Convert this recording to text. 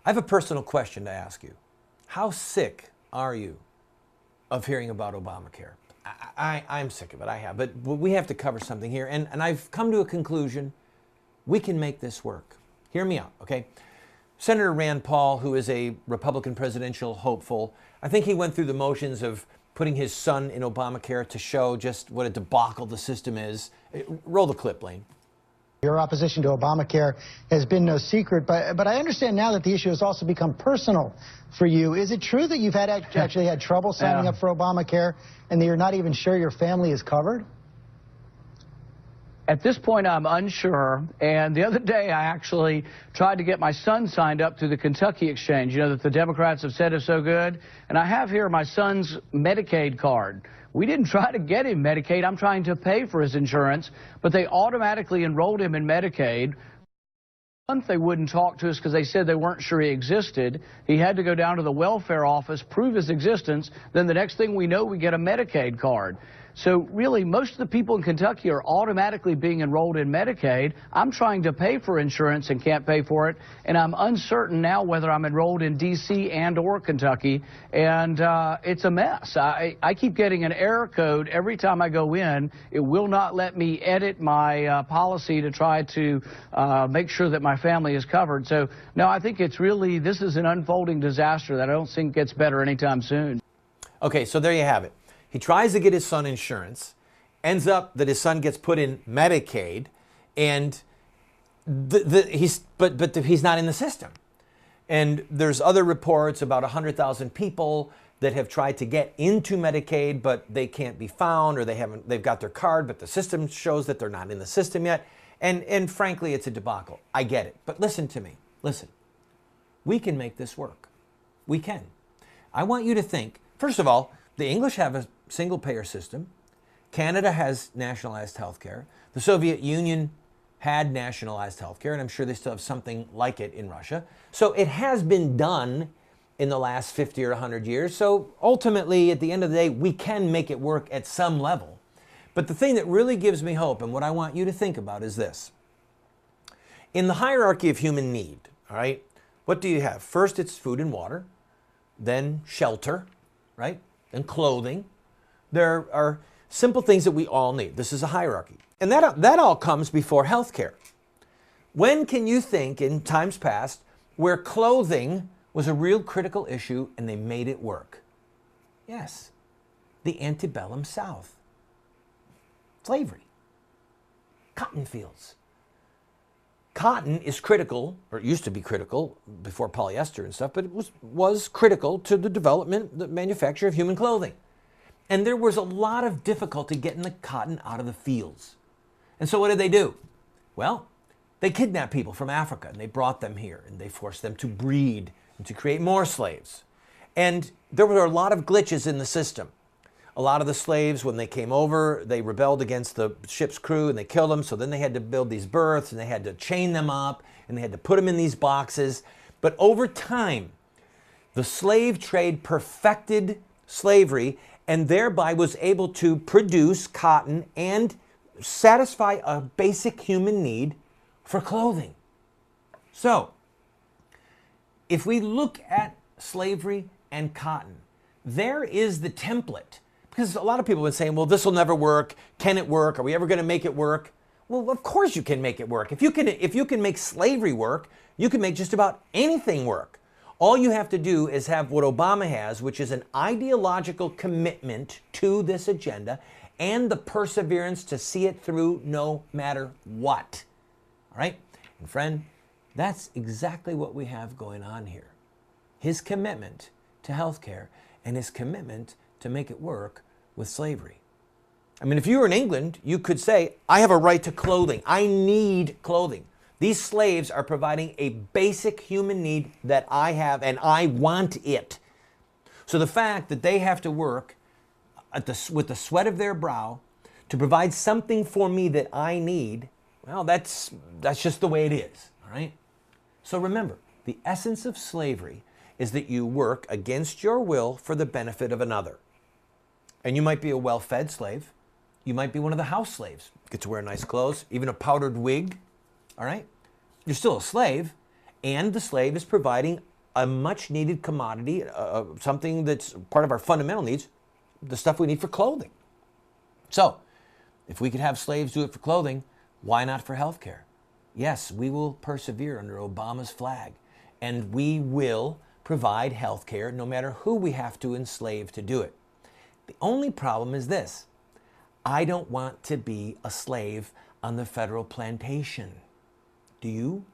I have a personal question to ask you. How sick are you of hearing about Obamacare? I'm sick of it, I have, but we have to cover something here, and I've come to a conclusion. We can make this work. Hear me out, okay? Senator Rand Paul, who is a Republican presidential hopeful, I think he went through the motions of putting his son in Obamacare to show just what a debacle the system is. Roll the clip, Lane. Your opposition to Obamacare has been no secret, but I understand now that the issue has also become personal for you. Is it true that you've actually had trouble signing up for Obamacare and that you're not even sure your family is covered? At this point, I'm unsure, and the other day I actually tried to get my son signed up through the Kentucky Exchange, you know, that the Democrats have said is so good, and I have here my son's Medicaid card. We didn't try to get him Medicaid. I'm trying to pay for his insurance, but they automatically enrolled him in Medicaid. They wouldn't talk to us because they said they weren't sure he existed. He had to go down to the welfare office, prove his existence. Then the next thing we know, we get a Medicaid card. So really, most of the people in Kentucky are automatically being enrolled in Medicaid. I'm trying to pay for insurance and can't pay for it, and I'm uncertain now whether I'm enrolled in D.C. and or Kentucky, and it's a mess. I keep getting an error code every time I go in. It will not let me edit my policy to try to make sure that my family is covered. So, no, I think it's really, this is an unfolding disaster that I don't think gets better anytime soon. Okay, so there you have it. He tries to get his son insurance, ends up that his son gets put in Medicaid, and he's not in the system. And there's other reports about 100,000 people that have tried to get into Medicaid, but they can't be found, or they've got their card, but the system shows that they're not in the system yet. And frankly, it's a debacle. I get it. But listen to me. Listen. We can make this work. We can. I want you to think, first of all, the English have a single-payer system. Canada has nationalized health care. The Soviet Union had nationalized health care, and I'm sure they still have something like it in Russia. So it has been done in the last 50 or 100 years. So ultimately, at the end of the day, we can make it work at some level. But the thing that really gives me hope, and what I want you to think about, is this. In the hierarchy of human need, all right, what do you have? First, it's food and water, then shelter, right, and clothing. There are simple things that we all need. This is a hierarchy. And that all comes before health care. When can you think in times past where clothing was a real critical issue and they made it work? Yes, the antebellum South. Slavery. Cotton fields. Cotton is critical, or it used to be critical before polyester and stuff, but it was critical to the development, the manufacture of human clothing. And there was a lot of difficulty getting the cotton out of the fields. And so what did they do? Well, they kidnapped people from Africa and they brought them here and they forced them to breed and to create more slaves. And there were a lot of glitches in the system. A lot of the slaves, when they came over, they rebelled against the ship's crew and they killed them. So then they had to build these berths and they had to chain them up and they had to put them in these boxes. But over time, the slave trade perfected slavery and thereby was able to produce cotton and satisfy a basic human need for clothing. So, if we look at slavery and cotton, there is the template. Because a lot of people have been saying, well, this will never work. Can it work? Are we ever going to make it work? Well, of course you can make it work. If you can make slavery work, you can make just about anything work. All you have to do is have what Obama has, which is an ideological commitment to this agenda and the perseverance to see it through no matter what. All right? And friend, that's exactly what we have going on here. His commitment to health care and his commitment to make it work with slavery. I mean, if you were in England, you could say, I have a right to clothing. I need clothing. These slaves are providing a basic human need that I have, and I want it. So the fact that they have to work with the sweat of their brow to provide something for me that I need, well, that's just the way it is, all right? So remember, the essence of slavery is that you work against your will for the benefit of another. And you might be a well-fed slave. You might be one of the house slaves. Get to wear nice clothes, even a powdered wig. All right? You're still a slave, and the slave is providing a much needed commodity, something that's part of our fundamental needs, the stuff we need for clothing. So, if we could have slaves do it for clothing, why not for health care? Yes, we will persevere under Obama's flag, and we will provide health care no matter who we have to enslave to do it. The only problem is this: I don't want to be a slave on the federal plantation. Do you?